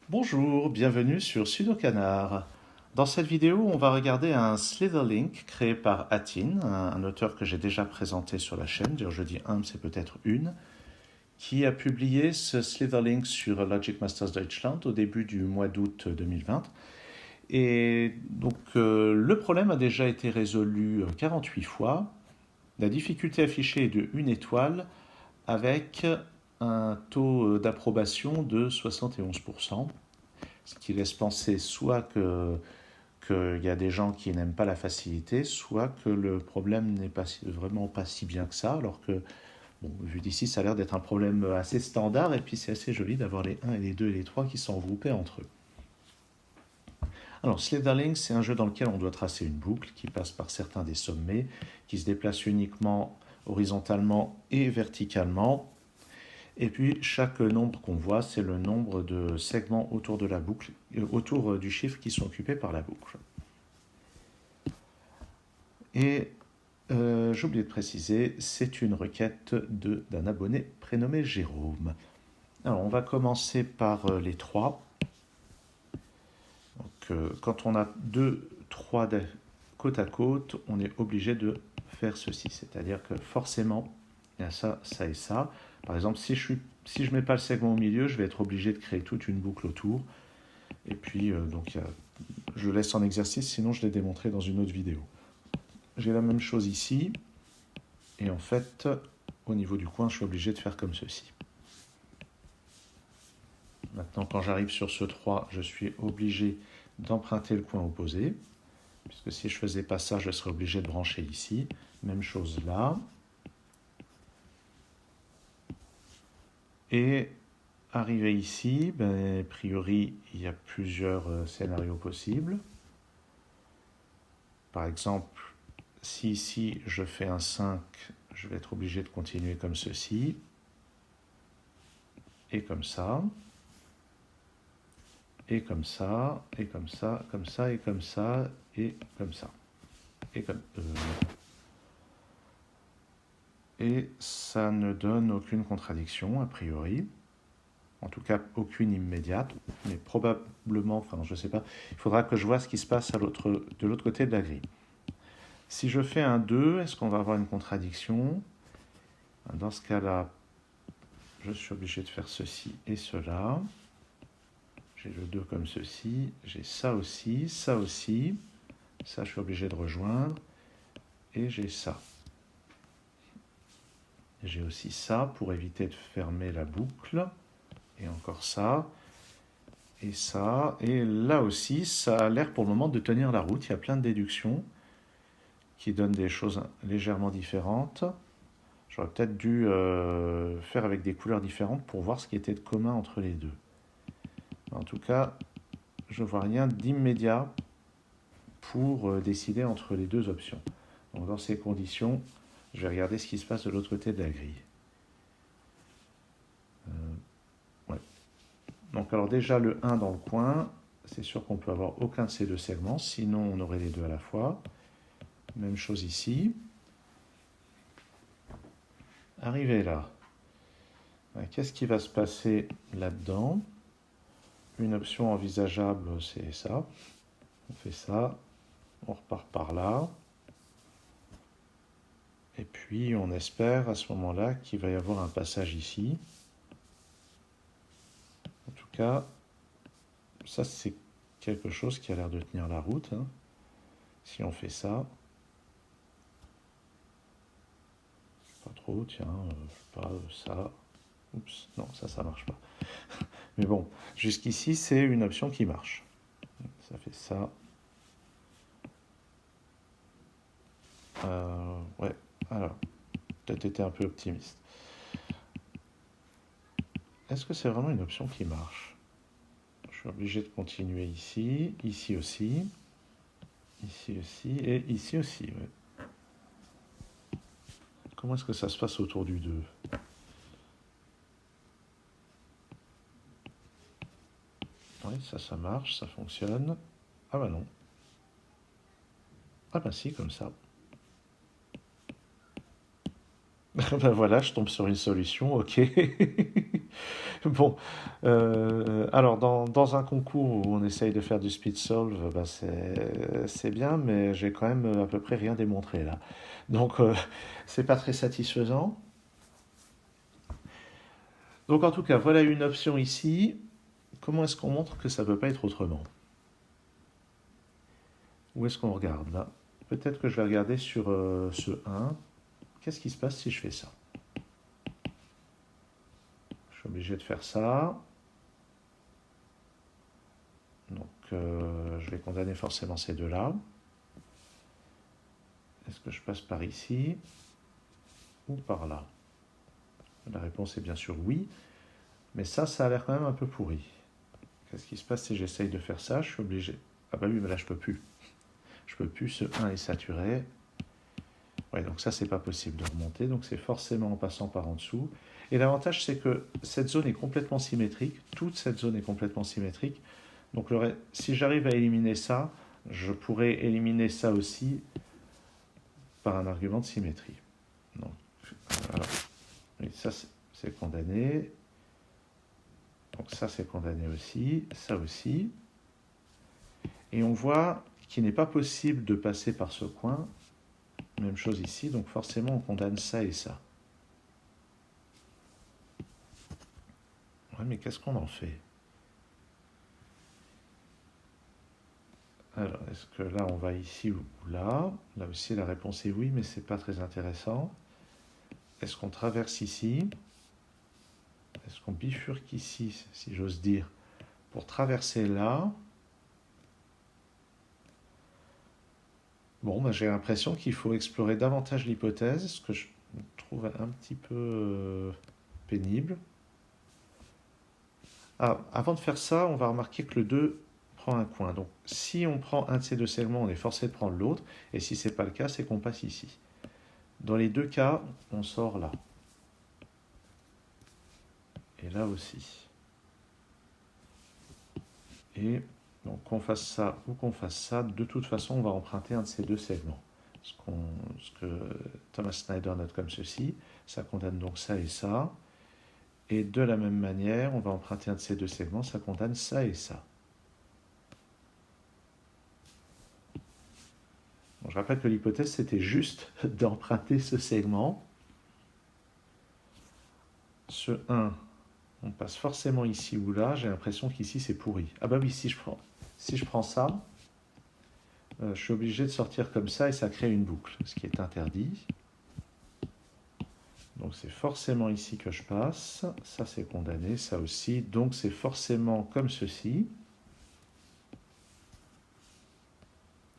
Bonjour, bienvenue sur Sudokanar. Dans cette vidéo, on va regarder un Slitherlink créé par Atin, un auteur que j'ai déjà présenté sur la chaîne, d'ailleurs je dis un, c'est peut-être une, qui a publié ce Slitherlink sur Logic Masters Deutschland au début du mois d'août 2020. Et donc le problème a déjà été résolu 48 fois. La difficulté affichée est de 1 étoile avec un taux d'approbation de 71%. Ce qui laisse penser soit qu'il y a des gens qui n'aiment pas la facilité, soit que le problème n'est pas vraiment pas si bien que ça, alors que, bon, vu d'ici, ça a l'air d'être un problème assez standard, et puis c'est assez joli d'avoir les 1 et les 2 et les 3 qui sont regroupés entre eux. Alors, Slitherlink, c'est un jeu dans lequel on doit tracer une boucle qui passe par certains des sommets, qui se déplace uniquement horizontalement et verticalement. Et puis, chaque nombre qu'on voit, c'est le nombre de segments autour de la boucle, autour du chiffre qui sont occupés par la boucle. Et j'ai oublié de préciser, c'est une requête d'un abonné prénommé Jérôme. Alors, on va commencer par les 3. Donc, quand on a 2, 3 côte à côte, on est obligé de faire ceci. C'est-à-dire que forcément, il y a ça, ça et ça. Par exemple, si je ne mets pas le segment au milieu, je vais être obligé de créer toute une boucle autour. Et puis, donc, je laisse en exercice, sinon je l'ai démontré dans une autre vidéo. J'ai la même chose ici. Et en fait, au niveau du coin, je suis obligé de faire comme ceci. Maintenant, quand j'arrive sur ce 3, je suis obligé d'emprunter le coin opposé. Puisque si je ne faisais pas ça, je serais obligé de brancher ici. Même chose là. Et arrivé ici, a priori, il y a plusieurs scénarios possibles. Par exemple, si ici je fais un 5, je vais être obligé de continuer comme ceci. Et comme ça. Et comme ça. Et comme ça. Comme ça. Et comme ça. Et comme ça. Et comme... Et ça ne donne aucune contradiction, a priori. En tout cas, aucune immédiate. Mais probablement, enfin, je ne sais pas, il faudra que je vois ce qui se passe de l'autre côté de la grille. Si je fais un 2, est-ce qu'on va avoir une contradiction? Dans ce cas-là, je suis obligé de faire ceci et cela. J'ai le 2 comme ceci. J'ai ça aussi, ça aussi. Ça, je suis obligé de rejoindre. Et j'ai ça. J'ai aussi ça pour éviter de fermer la boucle. Et encore ça. Et ça. Et là aussi, ça a l'air pour le moment de tenir la route. Il y a plein de déductions qui donnent des choses légèrement différentes. J'aurais peut-être dû faire avec des couleurs différentes pour voir ce qui était de commun entre les deux. En tout cas, je ne vois rien d'immédiat pour décider entre les deux options. Donc dans ces conditions, je vais regarder ce qui se passe de l'autre côté de la grille. Ouais. Donc alors déjà le 1 dans le coin, c'est sûr qu'on peut avoir aucun de ces deux segments, sinon on aurait les deux à la fois. Même chose ici. Arrivé là, qu'est-ce qui va se passer là-dedans? Une option envisageable, c'est ça. On fait ça, on repart par là. Et puis on espère à ce moment-là qu'il va y avoir un passage ici. En tout cas, ça c'est quelque chose qui a l'air de tenir la route. Hein. Si on fait ça, pas trop, tiens, pas ça. Oups, non, ça marche pas. Mais bon, jusqu'ici c'est une option qui marche. Ça fait ça. Ouais, alors, peut-être été un peu optimiste. Est-ce que c'est vraiment une option qui marche? Je suis obligé de continuer ici, ici aussi et ici aussi. Ouais. Comment est-ce que ça se passe autour du 2? Oui, ça marche, ça fonctionne. Ah bah non. Ah bah si, comme ça. Ben voilà, je tombe sur une solution, ok. Bon, alors dans un concours où on essaye de faire du speed solve, bah c'est bien, mais j'ai quand même à peu près rien démontré là. Donc c'est pas très satisfaisant. Donc en tout cas, voilà une option ici. Comment est-ce qu'on montre que ça ne peut pas être autrement? Où est-ce qu'on regarde là? Peut-être que je vais regarder sur ce 1. Qu'est-ce qui se passe si je fais ça? Je suis obligé de faire ça. Donc je vais condamner forcément ces deux-là. Est-ce que je passe par ici ou par là? La réponse est bien sûr oui, mais ça a l'air quand même un peu pourri. Qu'est-ce qui se passe si j'essaye de faire ça? Je suis obligé. Ah bah oui, mais là je peux plus. Je peux plus, ce 1 est saturé. Ouais, donc ça c'est pas possible de remonter, donc c'est forcément en passant par en dessous. Et l'avantage c'est que cette zone est complètement symétrique, toute cette zone est complètement symétrique. Donc si j'arrive à éliminer ça, je pourrais éliminer ça aussi par un argument de symétrie. Donc, alors, oui, ça c'est condamné. Donc ça c'est condamné aussi, ça aussi. Et on voit qu'il n'est pas possible de passer par ce coin. Même chose ici, donc forcément on condamne ça et ça. Ouais, mais qu'est-ce qu'on en fait? Alors, est-ce que là on va ici ou là? Là aussi la réponse est oui, mais c'est pas très intéressant. Est-ce qu'on traverse ici? Est-ce qu'on bifurque ici, si j'ose dire, pour traverser là? Bon, ben, j'ai l'impression qu'il faut explorer davantage l'hypothèse, ce que je trouve un petit peu pénible. Ah, avant de faire ça, on va remarquer que le 2 prend un coin. Donc si on prend un de ces deux segments, on est forcé de prendre l'autre. Et si ce n'est pas le cas, c'est qu'on passe ici. Dans les deux cas, on sort là. Et là aussi. Et donc qu'on fasse ça ou qu'on fasse ça, de toute façon, on va emprunter un de ces deux segments. Ce que Thomas Snyder note comme ceci, ça condamne donc ça et ça. Et de la même manière, on va emprunter un de ces deux segments, ça condamne ça et ça. Bon, je rappelle que l'hypothèse, c'était juste d'emprunter ce segment. Ce 1, on passe forcément ici ou là. J'ai l'impression qu'ici, c'est pourri. Ah bah oui, si je prends ça, je suis obligé de sortir comme ça et ça crée une boucle, ce qui est interdit. Donc c'est forcément ici que je passe. Ça, c'est condamné, ça aussi. Donc c'est forcément comme ceci.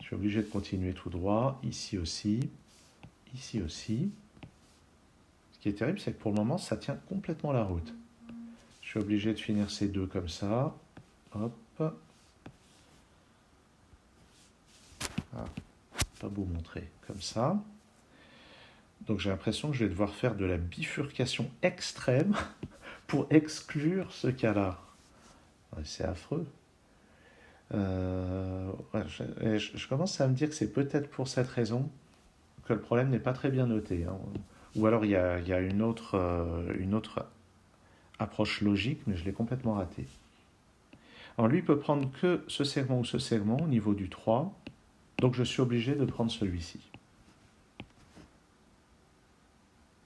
Je suis obligé de continuer tout droit. Ici aussi. Ici aussi. Ce qui est terrible, c'est que pour le moment, ça tient complètement la route. Je suis obligé de finir ces deux comme ça. Hop. Ah, pas beau montrer. Comme ça. Donc j'ai l'impression que je vais devoir faire de la bifurcation extrême pour exclure ce cas-là. Ouais, c'est affreux. Ouais, je commence à me dire que c'est peut-être pour cette raison que le problème n'est pas très bien noté. Hein. Ou alors il y a une autre approche logique, mais je l'ai complètement ratée. Alors lui peut prendre que ce segment ou ce segment au niveau du 3, donc je suis obligé de prendre celui-ci.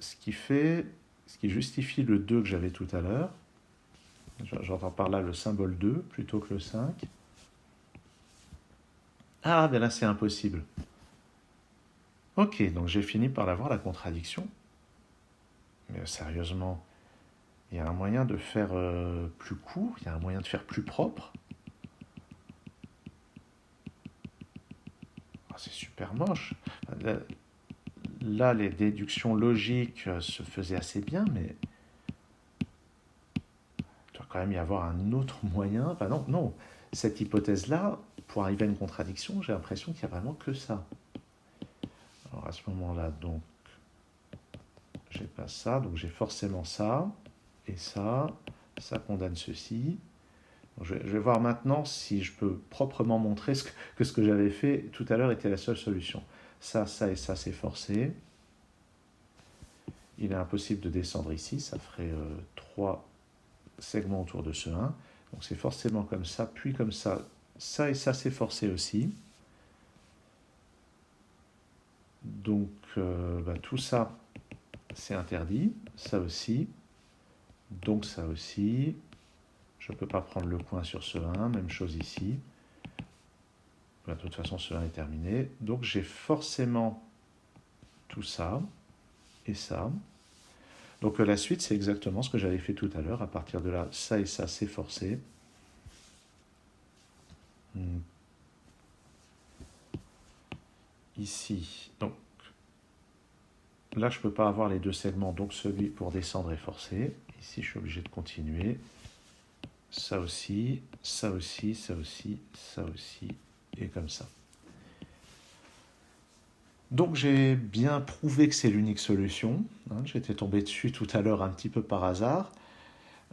Ce qui justifie le 2 que j'avais tout à l'heure. J'entends par là le symbole 2 plutôt que le 5. Ah, ben là c'est impossible. Ok, donc j'ai fini par avoir la contradiction. Mais sérieusement, il y a un moyen de faire plus court, il y a un moyen de faire plus propre. Ah, c'est super moche. Là, les déductions logiques se faisaient assez bien, mais il doit quand même y avoir un autre moyen. Enfin non, non. Cette hypothèse-là, pour arriver à une contradiction, j'ai l'impression qu'il n'y a vraiment que ça. Alors à ce moment-là, donc, j'ai pas ça, donc j'ai forcément ça, et ça condamne ceci. Donc, je vais voir maintenant si je peux proprement montrer que ce que j'avais fait tout à l'heure était la seule solution. Ça et ça, c'est forcé. Il est impossible de descendre ici, ça ferait 3, segments autour de ce 1. Donc c'est forcément comme ça, puis comme ça. Ça et ça, c'est forcé aussi. Donc tout ça, c'est interdit. Ça aussi. Donc ça aussi. Je ne peux pas prendre le coin sur ce 1. Même chose ici. De toute façon, ce 1 est terminé. Donc j'ai forcément tout ça et ça. Donc la suite, c'est exactement ce que j'avais fait tout à l'heure. À partir de là, ça et ça, c'est forcé. Ici, donc là, je ne peux pas avoir les deux segments, donc celui pour descendre est forcé. Ici, je suis obligé de continuer. Ça aussi, ça aussi, ça aussi, ça aussi, et comme ça. Donc j'ai bien prouvé que c'est l'unique solution. J'étais tombé dessus tout à l'heure un petit peu par hasard,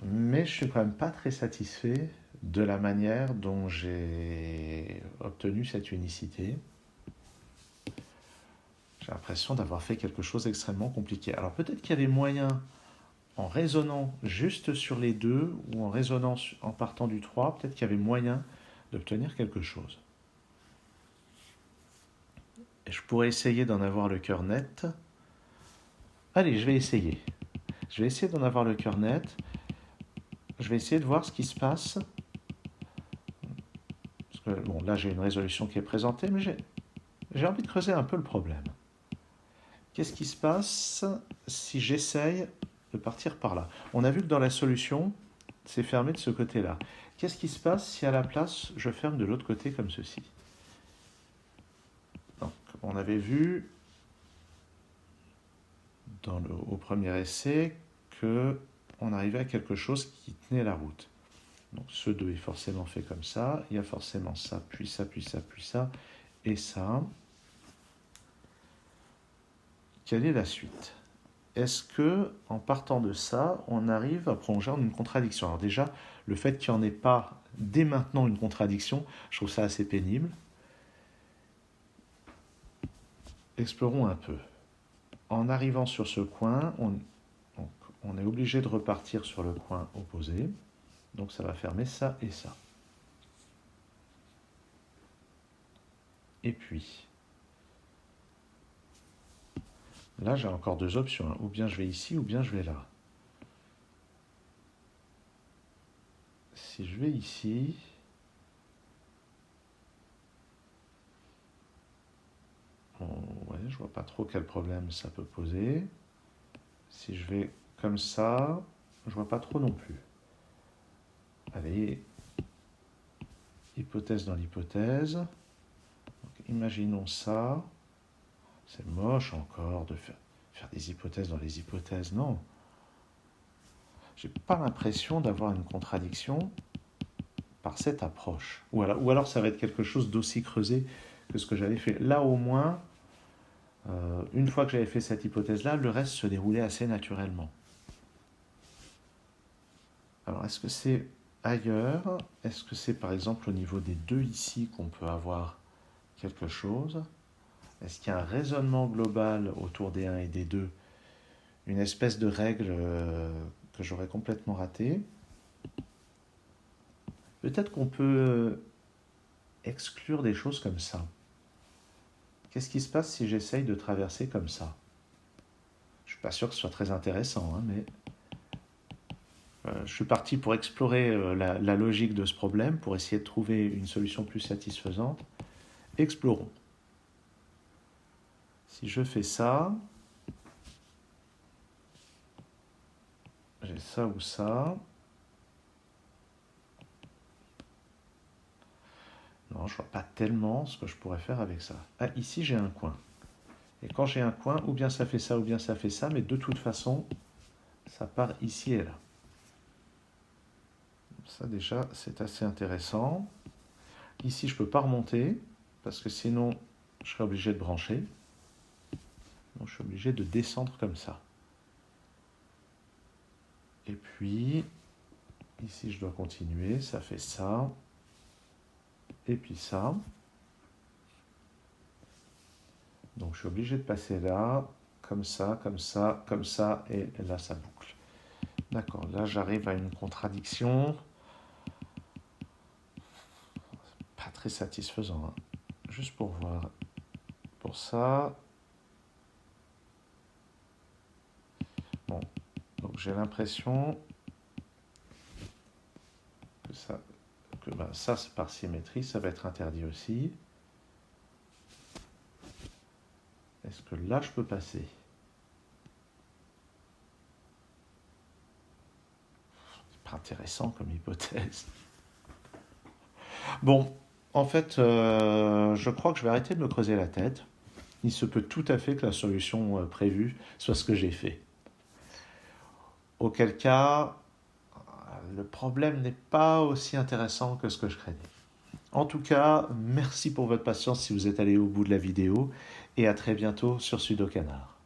mais je suis quand même pas très satisfait de la manière dont j'ai obtenu cette unicité. J'ai l'impression d'avoir fait quelque chose d'extrêmement compliqué. Alors peut-être qu'il y avait moyen, en raisonnant juste sur les deux, ou en raisonnant en partant du 3, peut-être qu'il y avait moyen d'obtenir quelque chose. Et je pourrais essayer d'en avoir le cœur net. Allez, je vais essayer. Je vais essayer d'en avoir le cœur net. Je vais essayer de voir ce qui se passe. Parce que, bon, là, j'ai une résolution qui est présentée, mais j'ai envie de creuser un peu le problème. Qu'est-ce qui se passe si j'essaye de partir par là? On a vu que dans la solution, c'est fermé de ce côté-là. Qu'est-ce qui se passe si à la place, je ferme de l'autre côté comme ceci? Donc, on avait vu au premier essai qu'on arrivait à quelque chose qui tenait la route. Donc ce 2 est forcément fait comme ça, il y a forcément ça, puis ça, puis ça, puis ça, et ça. Quelle est la suite? Est-ce que, en partant de ça, on arrive à prolonger en une contradiction? Alors déjà, le fait qu'il n'y en ait pas dès maintenant une contradiction, je trouve ça assez pénible. Explorons un peu. En arrivant sur ce coin, on est obligé de repartir sur le coin opposé. Donc ça va fermer ça et ça. Et puis, là j'ai encore deux options. Ou bien je vais ici, ou bien je vais là. Si je vais ici, ouais, je vois pas trop quel problème ça peut poser. Si je vais comme ça, je vois pas trop non plus. Allez, hypothèse dans l'hypothèse. Imaginons ça. C'est moche encore de faire des hypothèses dans les hypothèses, non. J'ai pas l'impression d'avoir une contradiction par cette approche. Ou alors ça va être quelque chose d'aussi creusé que ce que j'avais fait. Là au moins, une fois que j'avais fait cette hypothèse-là, le reste se déroulait assez naturellement. Alors est-ce que c'est ailleurs? Est-ce que c'est par exemple au niveau des deux ici qu'on peut avoir quelque chose? Est-ce qu'il y a un raisonnement global autour des 1 et des 2? Une espèce de règle que j'aurais complètement ratée? Peut-être qu'on peut exclure des choses comme ça. Qu'est-ce qui se passe si j'essaye de traverser comme ça? Je ne suis pas sûr que ce soit très intéressant, hein, mais je suis parti pour explorer la logique de ce problème, pour essayer de trouver une solution plus satisfaisante. Explorons. Si je fais ça, j'ai ça ou ça. Non, je ne vois pas tellement ce que je pourrais faire avec ça. Ah, ici j'ai un coin. Et quand j'ai un coin, ou bien ça fait ça, ou bien ça fait ça, mais de toute façon, ça part ici et là. Ça déjà, c'est assez intéressant. Ici, je ne peux pas remonter, parce que sinon, je serais obligé de brancher. Donc, je suis obligé de descendre comme ça. Et puis, ici, je dois continuer. Ça fait ça. Et puis ça. Donc, je suis obligé de passer là, comme ça, comme ça, comme ça, et là, ça boucle. D'accord, là j'arrive à une contradiction. Pas très satisfaisant, hein. Juste pour voir. Pour ça. Bon, donc j'ai l'impression que ça c'est par symétrie, ça va être interdit aussi. Est-ce que là je peux passer? C'est pas intéressant comme hypothèse. Bon, en fait, je crois que je vais arrêter de me creuser la tête. Il se peut tout à fait que la solution prévue soit ce que j'ai fait. Auquel cas, le problème n'est pas aussi intéressant que ce que je craignais. En tout cas, merci pour votre patience si vous êtes allé au bout de la vidéo et à très bientôt sur Sudokanar.